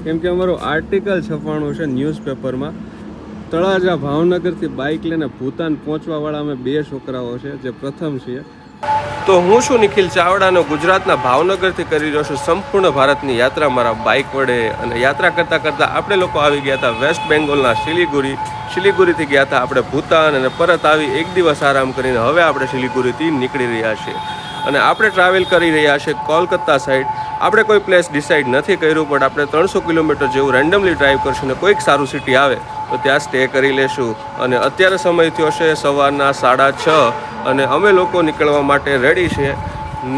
કેમ કે અમારું આર્ટિકલ છપાણું છે ન્યૂઝપેપરમાં. તળાજા ભાવનગરથી બાઇક લઈને ભૂતાન પહોંચવાવાળા અમે 2 છોકરાઓ છે જે પ્રથમ છીએ. તો હું છું નિખિલ ચાવડાનો ગુજરાતના ભાવનગરથી કરી રહ્યો છું સંપૂર્ણ ભારતની યાત્રા મારા બાઇક વડે. અને યાત્રા કરતાં કરતાં આપણે લોકો આવી ગયા હતા વેસ્ટ બેંગોલના શિલીગુડીથી ગયા હતા આપણે ભૂતાન, અને પરત આવી એક દિવસ આરામ કરીને હવે આપણે શિલીગુડીથી નીકળી રહ્યા છીએ અને આપણે ટ્રાવેલ કરી રહ્યા છીએ કોલકાતા સાઈડ. આપણે કોઈ પ્લેસ ડિસાઇડ નથી કર્યું, પણ આપણે 300 કિલોમીટર જેવું રેન્ડમલી ડ્રાઈવ કરશું અને કોઈક સારું સિટી આવે તો ત્યાં સ્ટે કરી લેશું. અને અત્યારે સમય થયો છે સવારના 6:30 અને અમે લોકો નીકળવા માટે રેડી છીએ.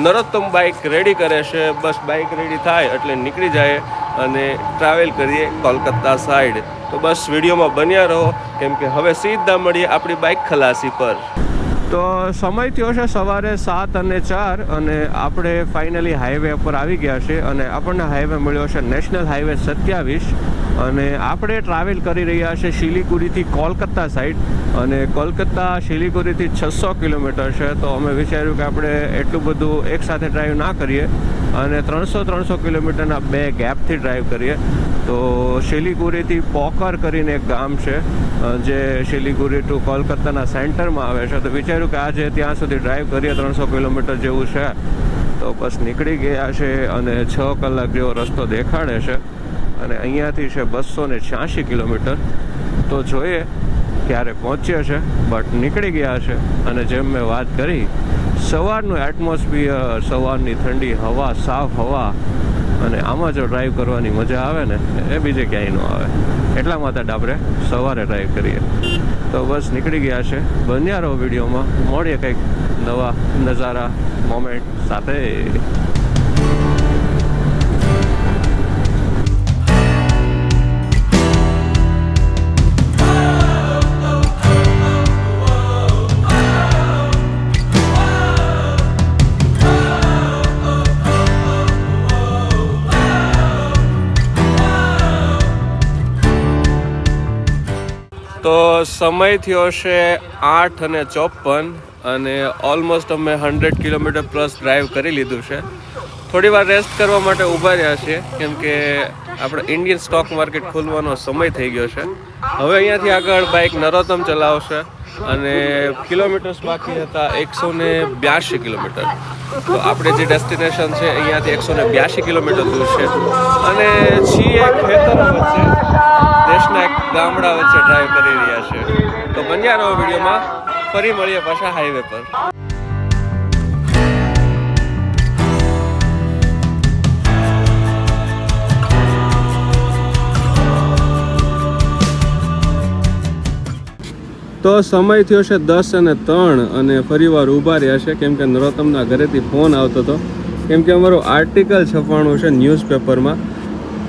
નરોત્તમ બાઇક રેડી કરે છે, બસ બાઇક રેડી થાય એટલે નીકળી જાય અને ટ્રાવેલ કરીએ કોલકાતા સાઈડ. તો બસ વિડીયોમાં બન્યા રહો, કેમ કે હવે સીધા મળીએ આપણી બાઇક ખલાસી પર. તો સમય થયો છે સવારે 7:04 અને આપણે ફાઇનલી હાઈવે ઉપર આવી ગયા છે અને આપણને હાઈવે મળ્યો છે નેશનલ હાઈવે 27 અને આપણે ટ્રાવેલ કરી રહ્યા છે શિલીગુડીથી કોલકાતા સાઈડ. અને કોલકાતા શિલીગુડીથી 600 કિલોમીટર છે, તો અમે વિચાર્યું કે આપણે એટલું બધું એકસાથે ડ્રાઈવ ના કરીએ અને 300 કિલોમીટરના 2 ગેપથી ડ્રાઈવ કરીએ. તો શિલીગુડીથી પોકર કરીને એક ગામ છે જે શિલીગુડી ટુ કોલકાતાના સેન્ટરમાં આવે છે, તો વિચાર્યું કે આજે ત્યાં સુધી ડ્રાઈવ કરીએ 300 કિલોમીટર જેવું છે. તો બસ નીકળી ગયા છે અને 6 કલાક જેવો રસ્તો દેખાડે છે અને અહીંયાથી છે 286 કિલોમીટર. તો જોઈએ ક્યારે પહોંચ્યા છે, બટ નીકળી ગયા છે. અને જેમ મેં વાત કરી, સવારનું એટમોસ્ફિયર, સવારની ઠંડી હવા, સાફ હવા, અને આમાં જો ડ્રાઈવ કરવાની મજા આવે ને એ બીજે ક્યાંય ન આવે. એટલા માટે આપણે સવારે ડ્રાઈવ કરીએ. તો બસ નીકળી ગયા છે. બન્યા રહો વિડીયોમાં, મળીએ કંઈક નવા નજારા મોમેન્ટ સાથે. તો સમય થયો છે 8:54 અને ઓલમોસ્ટ અમે 100 કિલોમીટર પ્લસ ડ્રાઈવ કરી લીધું છે. થોડી વાર રેસ્ટ કરવા માટે ઊભા રહ્યા છીએ, કેમ કે આપણે ઇન્ડિયન સ્ટોક માર્કેટ ખોલવાનો સમય થઈ ગયો છે. હવે અહીંયાથી આગળ બાઇક નરોત્તમ ચલાવશે અને કિલોમીટર્સ બાકી હતા 182 કિલોમીટર. તો આપણે જે ડેસ્ટિનેશન છે અહીંયાથી 182 કિલોમીટર દૂર છે અને છીએ ખેતરો વચ્ચે, દેશના એક ગામડા વચ્ચે ડ્રાઈવ કરી રહ્યા છે. તો બન્યા રહો વિડીયોમાં, ફરી મળીએ પાછા હાઈવે પર. તો સમય થયો છે 10:03 અને ફરીવાર ઊભા રહ્યા છે, કેમ કે નરોત્તમના ઘરેથી ફોન આવતો હતો. કેમ કે અમારું આર્ટિકલ છપાણું છે ન્યૂઝપેપરમાં.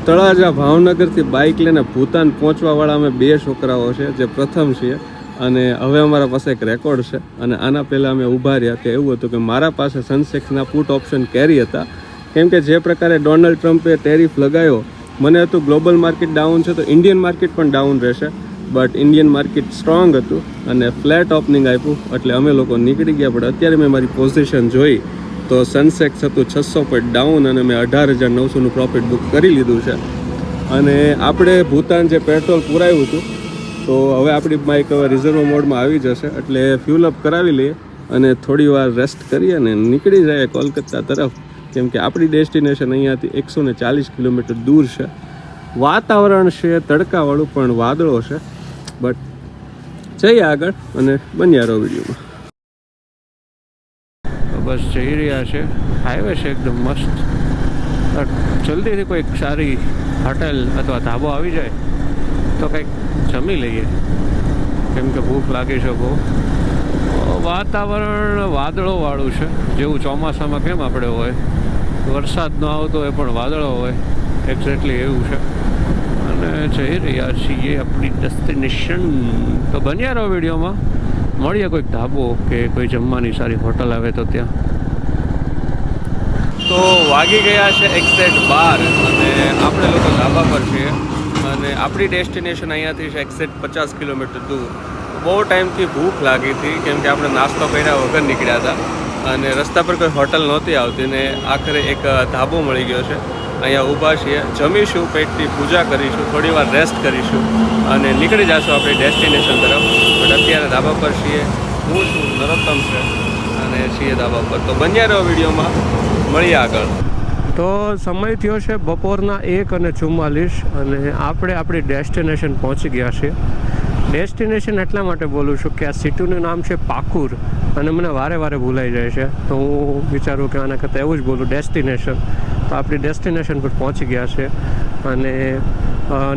તળાજા ભાવનગરથી બાઇક લઈને ભૂતાન પહોંચવાવાળા અમે 2 છોકરાઓ છે જે પ્રથમ છીએ. અને હવે અમારા પાસે એક રેકોર્ડ છે અને આના પહેલાં અમે ઊભા રહ્યા કે એવું હતું કે મારા પાસે સનસેક્સના પુટ ઓપ્શન કેરી હતા, કેમ કે જે પ્રકારે ડોનાલ્ડ ટ્રમ્પે ટેરિફ લગાવ્યો, મને હતું ગ્લોબલ માર્કેટ ડાઉન છે તો ઇન્ડિયન માર્કેટ પણ ડાઉન રહેશે, બટ ઇન્ડિયન માર્કેટ સ્ટ્રોંગ હતું અને ફ્લેટ ઓપનિંગ આપ્યું એટલે અમે લોકો નીકળી ગયા. પણ અત્યારે મેં મારી પોઝિશન જોઈ તો સનસેક્સ હતું 600 પોઈન્ટ ડાઉન અને મેં 18,900નું પ્રોફિટ બુક કરી લીધું છે. અને આપણે ભૂતાન જે પેટ્રોલ પુરાવ્યું હતું, તો હવે આપણી બાઇક હવે રિઝર્વ મોડમાં આવી જશે એટલે ફ્યુલ અપ કરાવી લઈએ અને થોડી વાર રેસ્ટ કરીએ ને નીકળી જાય કોલકાતા તરફ, કેમ કે આપણી ડેસ્ટિનેશન અહીંયાથી 140 કિલોમીટર દૂર છે. વાતાવરણ છે તડકાવાળું પણ વાદળો છે, બટ જઈએ આગળ અને બન્યા રહો વિડીયોમાં. બસ જઈ રહ્યા છે, હાઈવે છે એકદમ મસ્ત. જલ્દીથી કોઈક સારી હોટેલ અથવા ધાબો આવી જાય તો કંઈક જમી લઈએ, કેમ કે ભૂખ લાગી છે બહુ. વાતાવરણ વાદળોવાળું છે, જેવું ચોમાસામાં કેમ આપણે હોય, વરસાદ ન આવતો હોય પણ વાદળો હોય, એક્ઝેક્ટલી એવું છે. અને જઈ રહ્યા છીએ આપણી ડેસ્ટિનેશન. તો બન્યા રહો વિડીયોમાં, મળીએ કોઈક ધાબો કે કોઈ જમવાની સારી હોટલ આવે તો ત્યાં. તો વાગી ગયા છે એક્ઝેક્ટ 12 અને આપણે લોકો ધાબા પર છીએ અને આપણી ડેસ્ટિનેશન અહીંયાથી છે એક્ઝેક્ટ 50 કિલોમીટર દૂર. બહુ ટાઈમથી ભૂખ લાગી હતી, કેમ કે આપણે નાસ્તો કર્યા વગર નીકળ્યા હતા અને રસ્તા પર કોઈ હોટલ નહોતી આવતી ને આખરે એક ધાબો મળી ગયો છે અહીંયા ઊભા છીએ, જમીશું, પેટની પૂજા કરીશું, થોડી વાર રેસ્ટ કરીશું અને નીકળી જશું આપણી ડેસ્ટિનેશન તરફ. પણ અત્યારે ધાબા પર છીએ, હું છું, નરોત્તમ છે અને છીએ ધાબા પર. તો બન્યા રહો વિડીયોમાં, મળીએ આગળ. તો સમય થયો છે બપોરના 1:44 અને આપણે આપણી ડેસ્ટિનેશન પહોંચી ગયા છીએ. ડેસ્ટિનેશન એટલા માટે બોલું છું કે આ સિટીનું નામ છે પાકુર અને મને વારે વારે ભૂલાઈ જાય છે, તો હું વિચારું કે આના કરતાં એવું જ બોલું ડેસ્ટિનેશન. તો આપણી ડેસ્ટિનેશન પર પહોંચી ગયા છે અને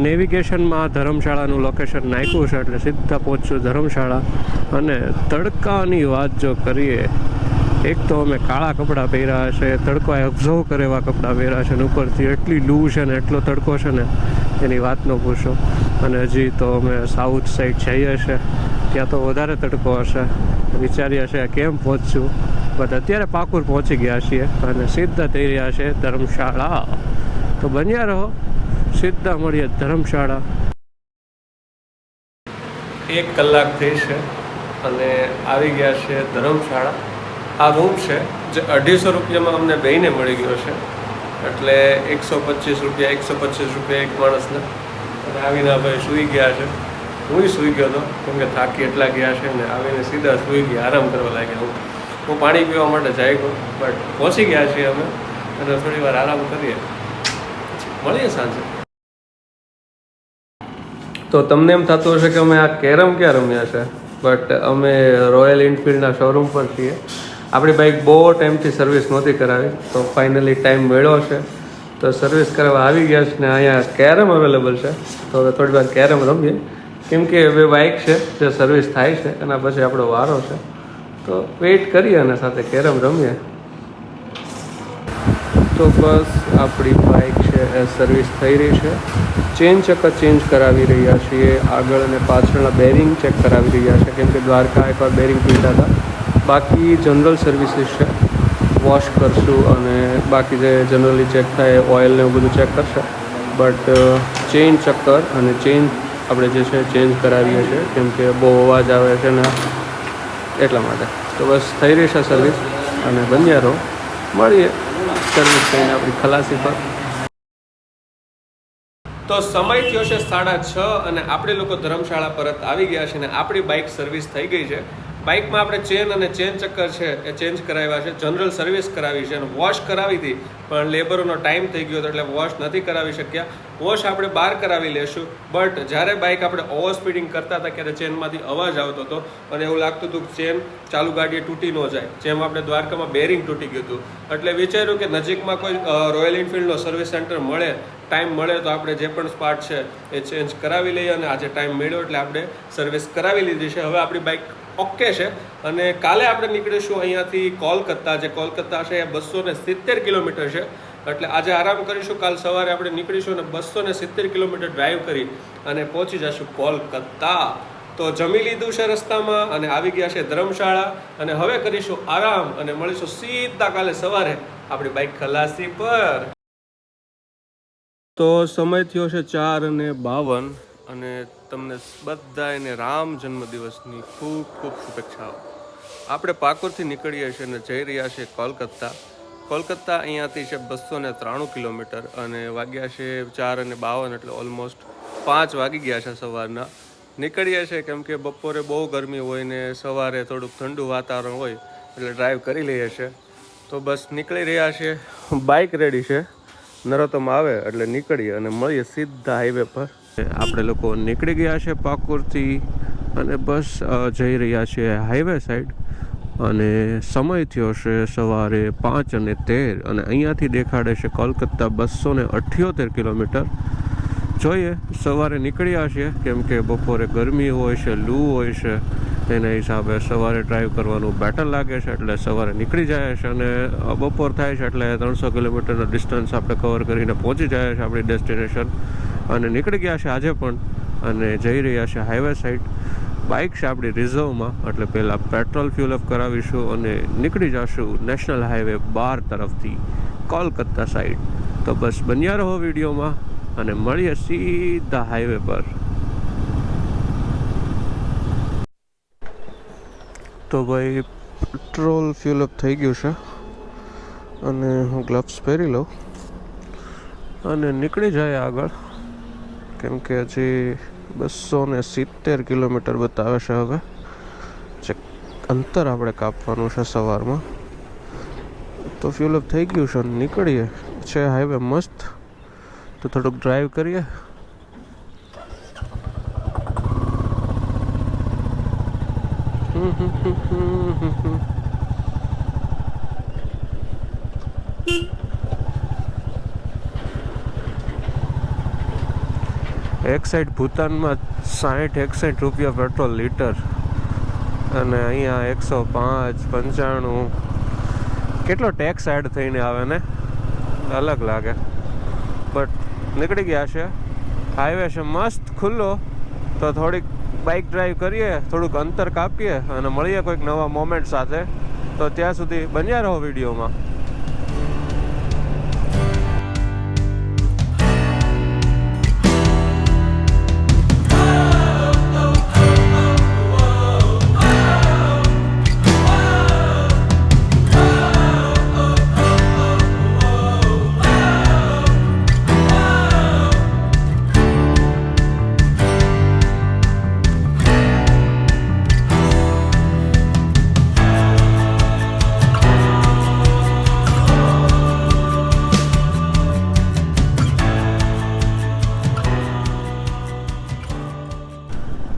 નેવિગેશનમાં ધર્મશાળાનું લોકેશન નાખ્યું છે એટલે સીધા પહોંચશું ધર્મશાળા. અને તડકાની વાત જો કરીએ, એક તો અમે કાળા કપડાં પહેર્યા છે, તડકો ઓબ્ઝર્વ કરે એવા કપડાં પહેર્યા છે, અને ઉપરથી એટલી લૂ છે ને એટલો તડકો છે ને એની વાત ન પૂછો. અને હજી તો અમે સાઉથ સાઈડ જઈએ છીએ, ત્યાં તો વધારે તડકો હશે. વિચારીએ છીએ કેમ પહોંચશું, બટ અત્યારે પાકુર પહોંચી ગયા છીએ અને સીધા થઈ રહ્યા છે ધર્મશાળા. તો બન્યા રહો, સીધા મળીએ ધર્મશાળા. 1 કલાક થઈ છે અને આવી ગયા છે ધર્મશાળા. આ રૂમ છે જે 250 રૂપિયામાં અમને બેયને મળી ગયો છે, એટલે 125 રૂપિયા એક માણસને. અને આવીને ભાઈ સૂઈ ગયા છે, હું સૂઈ ગયો હતો કેમ કે થાકી એટલા ગયા છે ને. આવીને સીધા સૂઈ ગયા, આરામ કરવા લાગ્યા. હું પાણી પીવા માટે જઈ ગયો, બટ પહોંચી ગયા છીએ અમે અને થોડી વાર આરામ કરીએ, મળીએ સાંજે. તો તમને એમ થતું હશે કે અમે આ કેરમ ક્યાં રમ્યા છે, બટ અમે રોયલ એનફિલ્ડના શોરૂમ પર છીએ. આપણી બાઇક બહુ ટાઈમથી સર્વિસ નહોતી કરાવી, તો ફાઇનલી ટાઈમ મળ્યો છે તો સર્વિસ કરવા આવી ગયા છે. ને અહીંયા કેરમ અવેલેબલ છે, તો હવે થોડી વાર કેરમ રમીએ, કેમ કે 2 બાઇક છે જે સર્વિસ થાય છે એના પછી આપણો વારો છે. તો વેઇટ કરીએ અને સાથે કેરમ રમીએ. તો બસ આપણી બાઇક છે એ સર્વિસ થઈ રહી છે. ચક્કર ચેન્જ કરાવી રહ્યા છીએ, આગળ અને પાછળના બેરિંગ ચેક કરાવી રહ્યા છે, કેમ કે દ્વારકા એકવાર બેરિંગ તૂટ્યા હતા. બાકી જનરલ સર્વિસીસ છે, વોશ કરશું અને બાકી જે જનરલી ચેક થાય ઓઇલને એવું બધું ચેક કરશે. બટ ચેઇન ચક્કર અને ચેઇન આપણે જે છે ચેન્જ કરાવીએ છીએ, કેમ કે બહુ અવાજ આવે છે ને એટલા માટે. તો બસ થઈ રહી છે સર્વિસ અને બન્યા રહો, મળીએ સર્વિસ થઈને આપણી ખલાસી પર. તો સમય થયો છે 6:30 અને આપણે લોકો ધર્મશાળા પરત આવી ગયા છે ને આપણી બાઇક સર્વિસ થઈ ગઈ છે. બાઇકમાં આપણે ચેન અને ચેન ચક્કર છે એ ચેન્જ કરાવ્યા છે, જનરલ સર્વિસ કરાવી છે અને વોશ કરાવી હતી, પણ લેબરોનો ટાઈમ થઈ ગયો હતો એટલે વોશ નથી કરાવી શક્યા. વોશ આપણે બહાર કરાવી લેશું. બટ જ્યારે બાઇક આપણે ઓવર સ્પીડિંગ કરતા હતા ત્યારે ચેનમાંથી અવાજ આવતો હતો અને એવું લાગતું હતું કે ચેન ચાલુ ગાડીએ તૂટી ન જાય, જેમ આપણે દ્વારકામાં બેરિંગ તૂટી ગયું હતું. એટલે વિચાર્યું કે નજીકમાં કોઈ રોયલ એનફિલ્ડનો સર્વિસ સેન્ટર મળે, ટાઈમ મળે તો આપણે જે પણ પાર્ટ છે એ ચેન્જ કરાવી લઈએ. અને આજે ટાઈમ મળ્યો એટલે આપણે સર્વિસ કરાવી લીધી છે. હવે આપણી બાઇક ઓકે છે અને કાલે આપણે નીકળીશું અહીંયાથી કોલકાતા. જે કોલકાતા છે એ 270 કિલોમીટર છે, એટલે આજે આરામ કરીશું. કાલ સવારે આપણે નીકળીશું અને 270 કિલોમીટર ડ્રાઈવ કરી અને પહોંચી જશું કોલકાતા. તો જમી લીધું છે રસ્તામાં અને આવી ગયા છે ધર્મશાળા અને હવે કરીશું આરામ અને મળીશું સીધા કાલે સવારે આપણી બાઇક ખલાસી પર. તો સમય થયો છે 4:52 અને તમને બધાને રામ જન્મદિવસની ખૂબ ખૂબ શુભેચ્છાઓ. આપણે પાકુરથી નીકળીએ છીએ અને જઈ રહ્યા છીએ કોલકાતા. કોલકાતા અહીંયાથી છે 293 કિલોમીટર અને વાગ્યા છે 4:52, એટલે ઓલમોસ્ટ 5 વાગી ગયા છે સવારના. નીકળીએ છીએ કેમ કે બપોરે બહુ ગરમી હોય ને સવારે થોડુંક ઠંડુ વાતાવરણ હોય એટલે ડ્રાઈવ કરી લઈએ છીએ. તો બસ નીકળી રહ્યા છીએ, બાઇક રેડી છે, નરોત્તમ આવે એટલે નીકળીએ અને મળીએ સીધા હાઈવે પર. આપણે લોકો નીકળી ગયા છે પાકુરથી અને બસ જઈ રહ્યા છીએ હાઈવે સાઈડ. અને સમય થયો છે સવારે 5:13 અને અહીંયાથી દેખાડે છે કોલકાતા 278 કિલોમીટર. જોઈએ, સવારે નીકળ્યા છીએ કેમ કે બપોરે ગરમી હોય છે, લૂ હોય છે, એના હિસાબે સવારે ડ્રાઈવ કરવાનું બેટર લાગે છે એટલે સવારે નીકળી જાય છે. અને બપોર થાય છે એટલે 300 કિલોમીટરનો ડિસ્ટન્સ આપણે કવર કરીને પહોંચી જાય છે આપણી ડેસ્ટિનેશન. અને નીકળી ગયા છે આજે પણ અને જઈ રહ્યા છે હાઈવે સાઈડ. બાઇક છે આપણી રિઝર્વમાં, એટલે પહેલાં પેટ્રોલ ફ્યુલ અપ કરાવીશું અને નીકળી જશું નેશનલ હાઈવે 12 તરફથી કોલકાતા સાઈડ. તો બસ બન્યા રહો વિડીયોમાં અને મળીએ સીધા હાઈવે પર. તો ભાઈ પેટ્રોલ ફ્યુલ અપ થઈ ગયું છે અને હું ગ્લવ્સ પહેરી લઉં અને નીકળી જાય આગળ, કેમ કે હજી 270 કિલોમીટર બતાવે છે. હવે જે અંતર આપણે કાપવાનું છે સવારમાં, તો ફ્યુલ અપ થઈ ગયું છે. નીકળીએ છે હાઈવે મસ્ત, તો થોડુંક ડ્રાઈવ કરીએ. એક સાઈડ ભૂતાનમાં 60-61 રૂપિયા પેટ્રોલ લીટર, અને અહીંયા 105, 95. કેટલો ટેક્સ એડ થઈને આવે ને, અલગ લાગે. બટ નીકળી ગયા છે. હાઈવે છે મસ્ત ખુલ્લો, તો થોડીક બાઇક ડ્રાઈવ કરીએ, થોડુંક અંતર કાપીએ અને મળીએ કોઈક નવા મોમેન્ટ સાથે. તો ત્યાં સુધી બન્યા રહો વિડીયોમાં.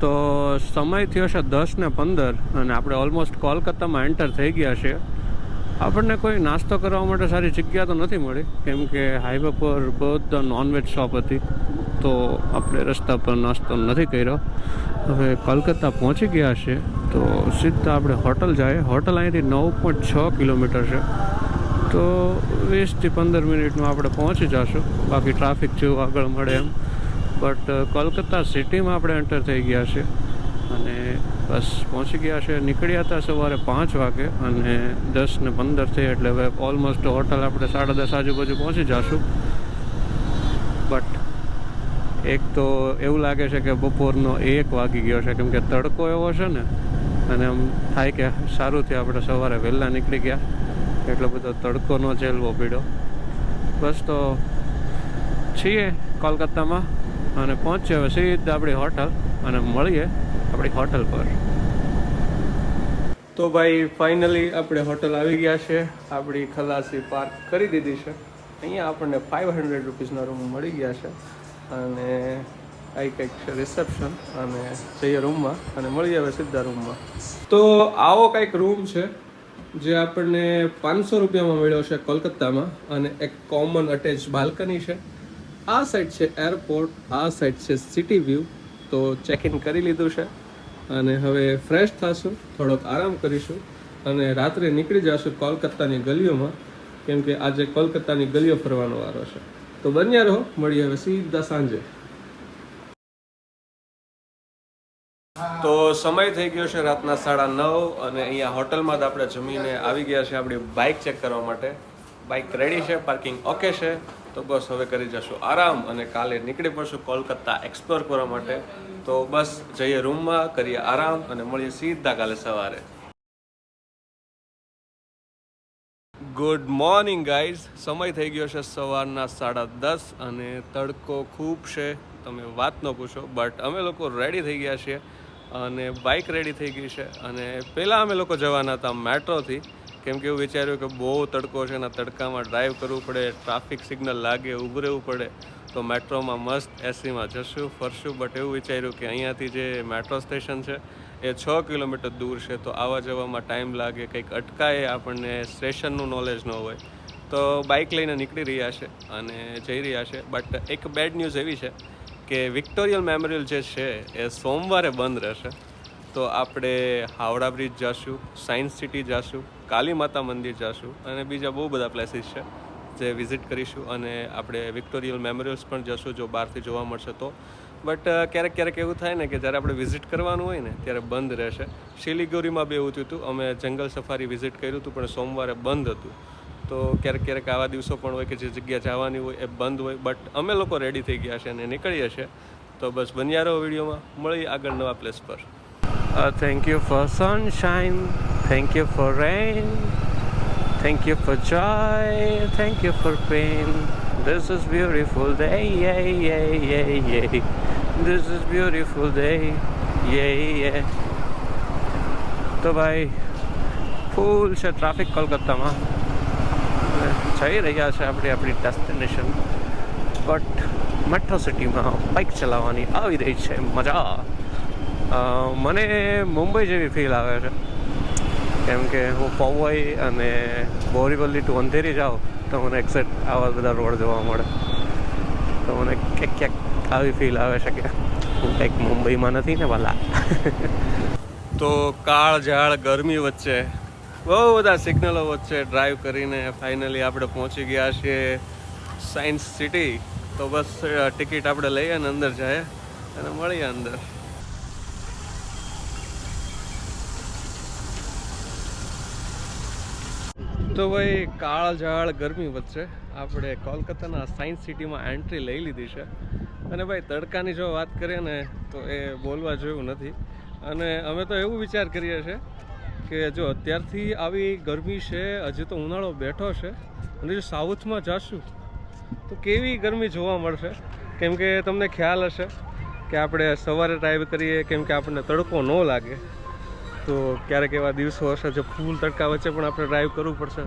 તો સમય થયો છે 10:15 અને આપણે ઓલમોસ્ટ કોલકાતામાં એન્ટર થઈ ગયા છે. આપણને કોઈ નાસ્તો કરવા માટે સારી જગ્યા તો નથી મળી, કેમ કે હાઈવે પર બધા નોનવેજ શોપ હતી, તો આપણે રસ્તા પર નાસ્તો નથી કર્યો. હવે કોલકાતા પહોંચી ગયા છે, તો સીધા આપણે હોટલ જાય. હોટલ અહીંથી 9.6 કિલોમીટર છે, તો 20 થી 15 મિનિટમાં આપણે પહોંચી જશું. બાકી ટ્રાફિક જેવું આગળ મળે એમ. બટ કોલકાતા સિટીમાં આપણે એન્ટર થઈ ગયા છે અને બસ પહોંચી ગયા છે. નીકળ્યા હતા સવારે 5 વાગે અને 10:15 થઈ, એટલે હવે ઓલમોસ્ટ હોટલ આપણે 10:30 આજુબાજુ પહોંચી જશું. બટ એક તો એવું લાગે છે કે બપોરનો 1 વાગી ગયો છે, કેમ કે તડકો એવો છે ને, અને આમ થાય કે સારું થયું આપણે સવારે વહેલા નીકળી ગયા, એટલો બધો તડકો ન ઝેલવો પડ્યો. બસ તો છીએ કોલકાતામાં અને પહોંચીએ હવે સીધા આપણી હોટલ, અને મળીએ આપણી હોટલ પર. તો ભાઈ ફાઇનલી આપણે હોટલ આવી ગયા છે. આપણી ખલાસી પાર્ક કરી દીધી છે. અહીંયા આપણને 500 રૂપીસના રૂમ મળી ગયા છે, અને આવી કંઈક છે રિસેપ્શન, અને જઈએ રૂમમાં અને મળીએ હવે સીધા રૂમમાં. તો આવો કંઈક રૂમ છે જે આપણને 500 રૂપિયામાં મળ્યો છે કોલકાતામાં, અને એક કોમન અટેચ બાલ્કની છે. આ સાઈડ છે એરપોર્ટ, આ સાઈડ છે સિટી વ્યૂ. તો ચેક ઇન કરી લીધું છે અને હવે ફ્રેશ થશું, થોડોક આરામ કરીશું અને રાત્રે નીકળી જશું કોલકાતાની ગલીઓમાં, કેમ કે આજે કોલકાતાની ગલીઓ ફરવાનો વારો છે. તો બન્યા રહો, મળીએ હવે સીધા સાંજે. તો સમય થઈ ગયો છે રાતના 9:30 અને અહીંયા હોટલમાં જ આપણે જમીને આવી ગયા છે આપણી બાઇક ચેક કરવા માટે. બાઇક રેડી છે, પાર્કિંગ ઓકે છે. તો બસ હવે કરી જશું આરામ અને કાલે નીકળી પડશું કોલકાતા એક્સપ્લોર કરવા માટે. તો બસ જઈએ રૂમમાં, કરીએ આરામ અને મળીએ સીધા કાલે સવારે. Good morning guys. સમય થઈ ગયો છે સવારના 10:30 અને તડકો ખૂબ છે, તમે વાત ન પૂછો. બટ અમે લોકો રેડી થઈ ગયા છીએ અને બાઇક રેડી થઈ ગઈ છે. અને પહેલાં અમે લોકો જવાના હતા મેટ્રોથી, કેમ કે એવું વિચાર્યું કે બહુ તડકો છે અને તડકામાં ડ્રાઈવ કરવું પડે, ટ્રાફિક સિગ્નલ લાગે, ઊભું રહેવું પડે, તો મેટ્રોમાં મસ્ત એસીમાં જશું, ફરશું. બટ એવું વિચાર્યું કે અહીંયાથી જે મેટ્રો સ્ટેશન છે એ 6 કિલોમીટર દૂર છે, તો આવવા જવામાં ટાઈમ લાગે, કંઈક અટકાય, આપણને સ્ટેશનનું નોલેજ ન હોય. તો બાઇક લઈને નીકળી રહ્યા છે અને જઈ રહ્યા છે. બટ એક બેડ ન્યૂઝ એવી છે કે વિક્ટોરિયલ મેમોરિયલ જે છે એ સોમવારે બંધ રહેશે. તો આપણે હાવડા બ્રિજ જઈશું, સાયન્સ સિટી જઈશું, કાલી માતા મંદિર જઈશું અને બીજા બહુ બધા પ્લેસીસ છે જે વિઝિટ કરીશું. અને આપણે વિક્ટોરિયલ મેમોરિયલ્સ પણ જઈશું જો બહારથી જોવા મળશે તો. બટ ક્યારેક ક્યારેક એવું થાય ને કે જ્યારે આપણે વિઝિટ કરવાનું હોય ને ત્યારે બંધ રહેશે. શિલીગુરીમાં બી એવું થયું હતું, અમે જંગલ સફારી વિઝિટ કર્યું હતું પણ સોમવારે બંધ હતું. તો ક્યારેક ક્યારેક આવા દિવસો પણ હોય કે જે જગ્યા જવાની હોય એ બંધ હોય. બટ અમે લોકો રેડી થઈ ગયા છે અને નીકળીએ છીએ. તો બસ બન્યા રહો વિડીયોમાં, મળીએ આગળ નવા પ્લેસ પર. Thank you for sunshine, thank you for rain, thank you for joy, thank you for pain. This is beautiful day, yeah, yeah, yeah, yeah. This is beautiful day, yeah, yeah. તો ભાઈ ફૂલ છે traffic કોલકાતામાં. જઈ રહ્યા છે આપણી destination, but metro સિટીમાં bike ચલાવવાની આવી રહી છે મજા. મને મુંબઈ જેવી ફીલ આવે છે, કેમ કે હું પૌવાઈ અને બોરીવલી ટુ અંધેરી જાઉં તો મને એક્ઝેક્ટ આવા બધા રોડ જોવા મળે. તો મને ક્યાંક આવી ફીલ આવે છે કે હું કંઈક મુંબઈમાં નથી ને વાલા. તો કાળ ઝાળ ગરમી વચ્ચે બહુ બધા સિગ્નલો વચ્ચે ડ્રાઈવ કરીને ફાઇનલી આપણે પહોંચી ગયા છીએ સાયન્સ સિટી. તો બસ ટિકિટ આપણે લઈએ અને અંદર જઈએ અને મળીએ અંદર. તો ભાઈ કાળ ઝાળ ગરમી વચ્ચે આપણે કોલકાતાના સાયન્સ સિટીમાં એન્ટ્રી લઈ લીધી છે. અને ભાઈ તડકાની જો વાત કરીએ ને તો એ બોલવા જેવું નથી. અને અમે તો એવું વિચાર કરીએ છીએ કે જો અત્યારથી આવી ગરમી છે, હજી તો ઉનાળો બેઠો છે, અને જો સાઉથમાં જશું તો કેવી ગરમી જોવા મળશે. કેમ કે તમને ખ્યાલ હશે કે આપણે સવારે ડ્રાઈવ કરીએ કેમ કે આપણને તડકો ન લાગે. તો ક્યારેક એવા દિવસો હશે જે ફૂલ તડકા વચ્ચે પણ આપણે ડ્રાઈવ કરવું પડશે,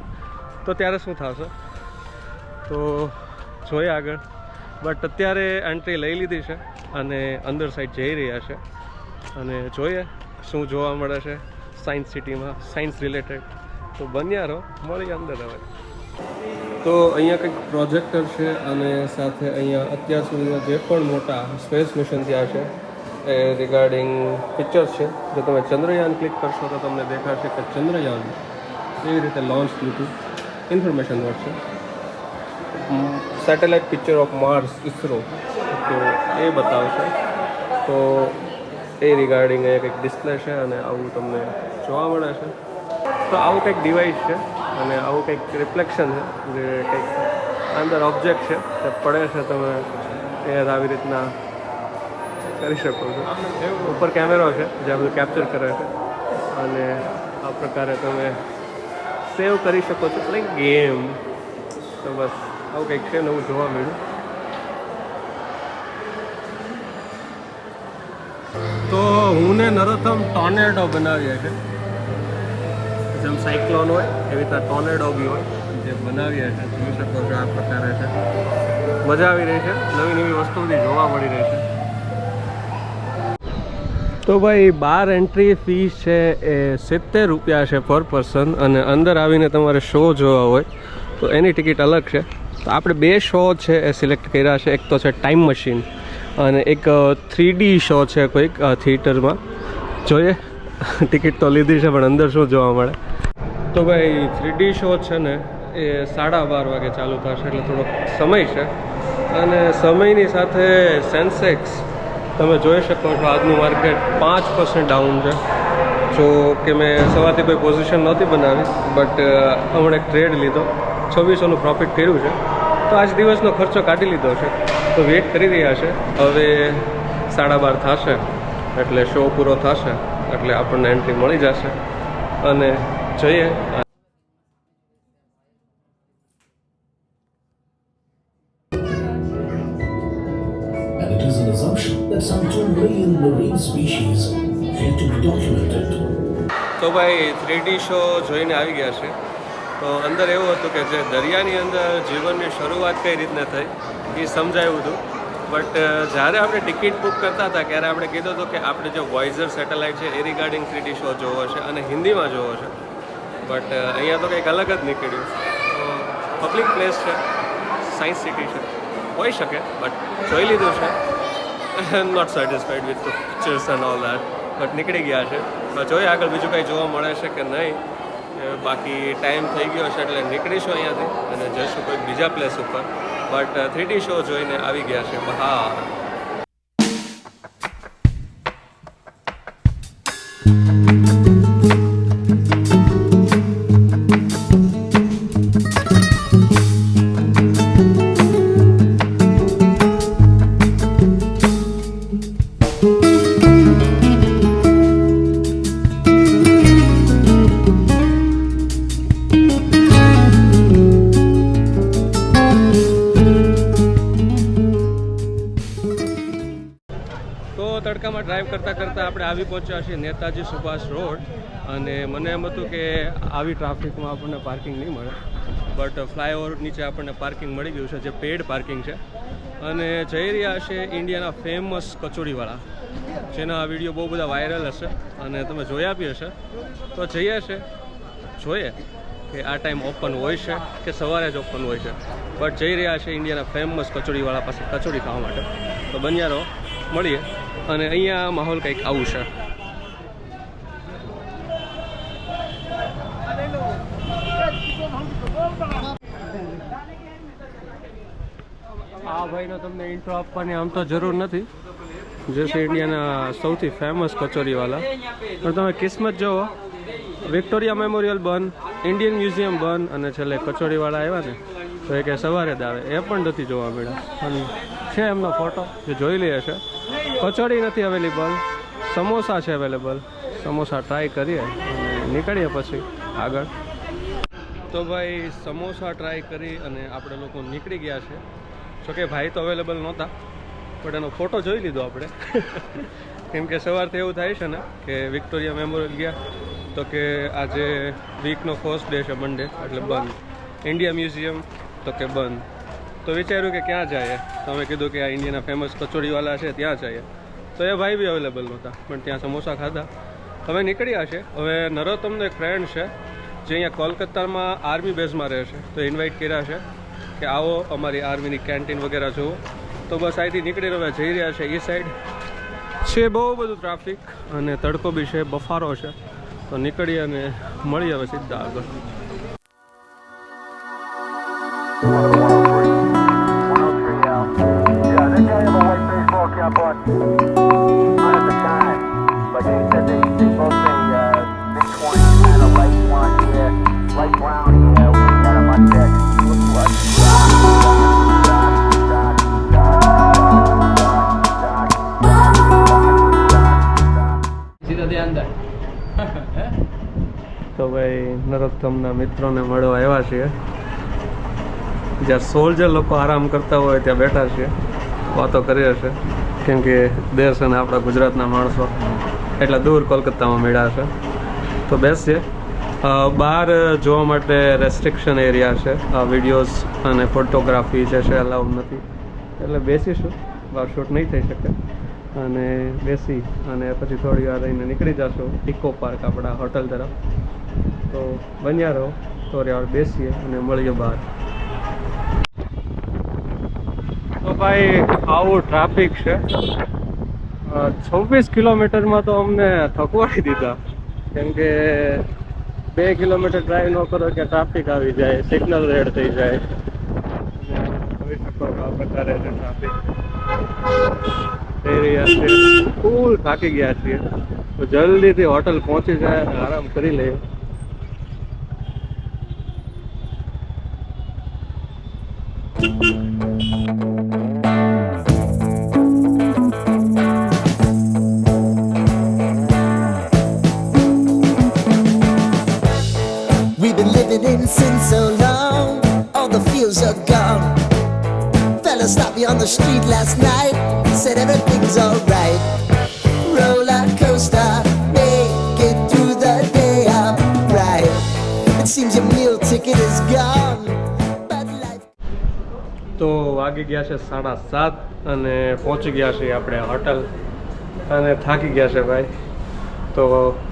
તો ત્યારે શું થશે તો જોઈએ આગળ. બટ અત્યારે એન્ટ્રી લઈ લીધી છે અને અંદર સાઈડ જઈ રહ્યા છે અને જોઈએ શું જોવા મળે છે સાયન્સ સિટીમાં સાયન્સ રિલેટેડ. તો બન્યા રહો, મળીએ અંદર હવે. તો અહીંયા કંઈક પ્રોજેક્ટર છે અને સાથે અહીંયા અત્યાર સુધીના જે પણ મોટા સ્પેસ મિશન થયા છે એ રિગાર્ડિંગ પિક્ચર્સ છે. જો તમે ચંદ્રયાન ક્લિક કરશો તો તમને દેખાશે કે ચંદ્રયાન કેવી રીતે લોન્ચ થયું હતું, ઇન્ફોર્મેશન મળશે. Satellite picture of Mars ISRO, તો એ બતાવશે. તો એ રિગાર્ડિંગ એ કંઈક ડિસ્પ્લે છે અને આવું તમને જોવા મળે છે. તો આવું કંઈક ડિવાઇસ છે અને આવું કંઈક રિફ્લેક્શન છે, જે કંઈક અંદર ઓબ્જેક્ટ છે તે પડે છે, તમે એ આવી રીતના કરી શકો છો. ઉપર કેમેરો છે જે આ બધું કેપ્ચર કરે છે અને આ પ્રકારે તમે સેવ કરી શકો છો, લાઈક ગેમ. તો બસ આવું કંઈક છે, નવું જોવા મળ્યું. તો હું ને નરોત્તમ ટોર્નેડો બનાવીએ છીએ. જેમ સાયક્લોન હોય એવી રીતના ટોર્નેડો બી હોય, જે બનાવીએ છીએ. જોઈ શકો છો આ પ્રકારે છે. મજા આવી રહી છે, નવી નવી વસ્તુ બધી જોવા મળી રહી છે. તો ભાઈ બહાર એન્ટ્રી ફીસ છે એ 70 રૂપિયા છે પર પર્સન, અને અંદર આવીને તમારે શો જોવા હોય તો એની ટિકિટ અલગ છે. તો આપણે 2 શો છે એ સિલેક્ટ કર્યા છે. એક તો છે ટાઈમ મશીન અને એક 3D શો છે કોઈક થિયેટરમાં. જોઈએ, ટિકિટ તો લીધી છે પણ અંદર શું જોવા મળે. તો ભાઈ 3D શો છે ને એ 12:30 વાગે ચાલુ થશે, એટલે થોડોક સમય છે. અને સમયની સાથે સેન્સેક્સ તમે જોઈ શકો છો આજનું માર્કેટ 5% ડાઉન છે. જો કે મેં સવારથી કોઈ પોઝિશન નહોતી બનાવી, બટ હમણાં એક ટ્રેડ લીધો, 2600નું પ્રોફિટ કર્યું છે. તો આજ દિવસનો ખર્ચો કાઢી લીધો છે. તો વેઇટ કરી રહ્યા છે. હવે 12:30 થશે એટલે શો પૂરો થશે એટલે આપણને એન્ટ્રી મળી જશે અને જઈએ. And it is an assumption that some 2 million marine species have to be documented. તો ભાઈ 3D શો જોઈને આવી ગયા છે. તો અંદર એવું હતું કે જે દરિયાની અંદર જીવનની શરૂઆત કઈ રીતના થઈ એ સમજાયું હતું. બટ જ્યારે આપણે ટિકિટ બુક કરતા હતા ત્યારે આપણે કીધું હતું કે આપણે જે વોઇઝર સેટેલાઇટ છે એ રિગાર્ડિંગ 3D શો જોવો છે અને હિન્દીમાં જોવો છે. બટ અહીંયા તો કંઈક અલગ જ નીકળ્યું. તો પબ્લિક પ્લેસ છે, સાયન્સ સિટી છે, હોઈ શકે, બટ જોઈ લીધું છે. Not satisfied with the pictures and all that, but નીકળી ગયા છે. જોઈએ આગળ બીજું કંઈ જોવા મળે છે કે નહીં. બાકી ટાઈમ થઈ ગયો છે એટલે નીકળીશું અહીંયાથી અને જઈશું કોઈ બીજા પ્લેસ ઉપર. બટ 3D શો જોઈને આવી ગયા છે બહાર. તો તડકામાં ડ્રાઈવ કરતાં કરતાં આપણે આવી પહોંચ્યા છીએ નેતાજી સુભાષ રોડ. અને મને એમ હતું કે આવી ટ્રાફિકમાં આપણને પાર્કિંગ નહીં મળે, બટ ફ્લાયઓવર નીચે આપણને પાર્કિંગ મળી ગયું છે, જે પેડ પાર્કિંગ છે. અને જઈ રહ્યા છે ઇન્ડિયાના ફેમસ કચોરીવાળા, જેના વિડીયો બહુ બધા વાયરલ હશે અને તમે જોયા બી હશે. તો જઈએ છે, જોઈએ કે આ ટાઈમ ઓપન હોય છે કે સવારે જ ઓપન હોય છે. બટ જઈ રહ્યા છે ઇન્ડિયાના ફેમસ કચોરીવાળા પાસે કચોરી ખાવા માટે. તો બન્યા રહો, મળીએ. અને અહીંયા માહોલ કંઈક આવું છે. આ ભાઈનો તમને ઇન્ટ્રો આપવાની આમ તો જરૂર નથી, જે છે ઇન્ડિયાના સૌથી ફેમસ કચોરીવાલા. પણ તમે કિસ્મત જુઓ, વિક્ટોરિયા મેમોરિયલ બંધ, ઇન્ડિયન મ્યુઝિયમ બંધ, અને છેલ્લે કચોરીવાળા આવ્યા ને તો એ કે સવારે જ આવે, એ પણ નથી જોવા મળ્યા. અને છે એમનો ફોટો, જે જોઈ લઈએ છે. કચોરી નથી અવેલેબલ, સમોસા છે અવેલેબલ. સમોસા ટ્રાય કરીએ અને નીકળીએ પછી આગળ. તો ભાઈ સમોસા ટ્રાય કરી અને આપણે લોકો નીકળી ગયા છે. જોકે ભાઈ તો અવેલેબલ નહોતા, બટ એનો ફોટો જોઈ લીધો આપણે. કેમ કે સવારથી એવું થાય છે ને કે વિક્ટોરિયા મેમોરિયલ ગયા તો કે આજે વીકનો ફર્સ્ટ ડે છે, મંડે, એટલે બંધ. ઇન્ડિયા મ્યુઝિયમ તો કે બંધ. તો વિચાર્યું કે ક્યાં જાય, તો અમે કીધું કે આ ઇન્ડિયાના ફેમસ કચોરીવાલા છે ત્યાં જઈએ. તો એ ભાઈ બી અવેલેબલ નહોતા, પણ ત્યાં સમોસા ખાધા. હવે નીકળ્યા છે. હવે નરોત્તમનો એક ફ્રેન્ડ છે જે અહીંયા કોલકાતામાં આર્મી બેઝમાં રહે છે, તો ઇન્વાઇટ કર્યા છે કે આવો અમારી આર્મીની કેન્ટીન વગેરે જુઓ. તો બસ અહીંથી નીકળી રહ્યા, જઈ રહ્યા છે એ સાઈડ. છે બહુ બધું ટ્રાફિક અને તડકો બી છે, બફારો છે. તો નીકળીએ અને મળીએ હવે સીધા આગળ. તો ભાઈ નરોત્તમના મિત્રોને મળવા આવ્યા છીએ. જ્યાં સોલ્જર લોકો આરામ કરતા હોય ત્યાં બેઠા છીએ, વાતો કરી હશે. કેમ કે દેશ અને આપણા ગુજરાતના માણસો એટલા દૂર કોલકાતામાં મળ્યા છે. તો બેસીએ. બહાર જોવા માટે રેસ્ટ્રિક્શન એરિયા છે, વિડીયોઝ અને ફોટોગ્રાફી જે છે અલાઉડ નથી, એટલે બેસીશું. બહાર શૂટ નહીં થઈ શકે. અને બેસી અને પછી થોડી વાર રહીને નીકળી જશું ઇકો પાર્ક, આપણા હોટલ તરફ. તો બન્યા રહો, થોડી વાર બેસીએ અને મળીએ બહાર. તો ભાઈ આવું ટ્રાફિક છે. 26 કિલોમીટરમાં તો અમને થકવાડી દીધા. કેમ કે 2 કિલોમીટર ડ્રાઈવ ન કરો કે ટ્રાફિક આવી જાય, સિગ્નલ રેડ થઈ જાય. જોઈ શકો આ પ્રકારે છે ટ્રાફિક. થઈ રહ્યા છે, ફૂલ થાકી ગયા છીએ. તો જલ્દીથી હોટલ પહોંચી જાય અને આરામ કરી લઈએ. We've been living in sin so long, all the feels are gone. Fella stopped me on the street last night, said everything's alright. Roller coaster, make it through the day, I'm right. It seems your meal ticket is gone, but life. તો વાગી ગયા છે 7:30 અને પહોંચી ગયા છીએ આપણે hotel. અને થાકી ગયા છે ભાઈ. તો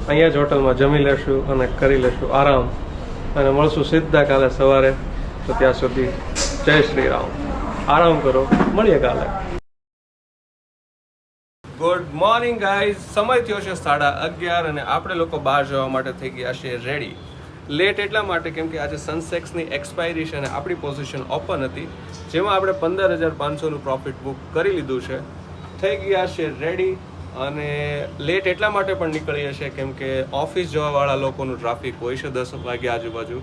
અહીંયા જ હોટલમાં જમી લેશું અને કરી લેશું આરામ. અને મળશું સીધા કાલે સવારે. તો ત્યાં સુધી જય શ્રી રામ. આરામ કરો, મળીએ કાલે. Good morning guys. સમય થયો છે 11:30 અને આપણે લોકો બહાર જવા માટે થઈ ગયા છીએ રેડી. લેટ એટલા માટે કેમ કે આજે સનસેક્સની એક્સપાયરી છે અને આપણી પોઝિશન ઓપન હતી, જેમાં આપણે 15,500નું પ્રોફિટ બુક કરી લીધું છે. થઈ ગયા છે રેડી. અને લેટ એટલા માટે પણ નીકળીએ છીએ કેમ કે ઓફિસ જવાવાળા લોકોનું ટ્રાફિક હોય છે 10 વાગે આજુબાજુ.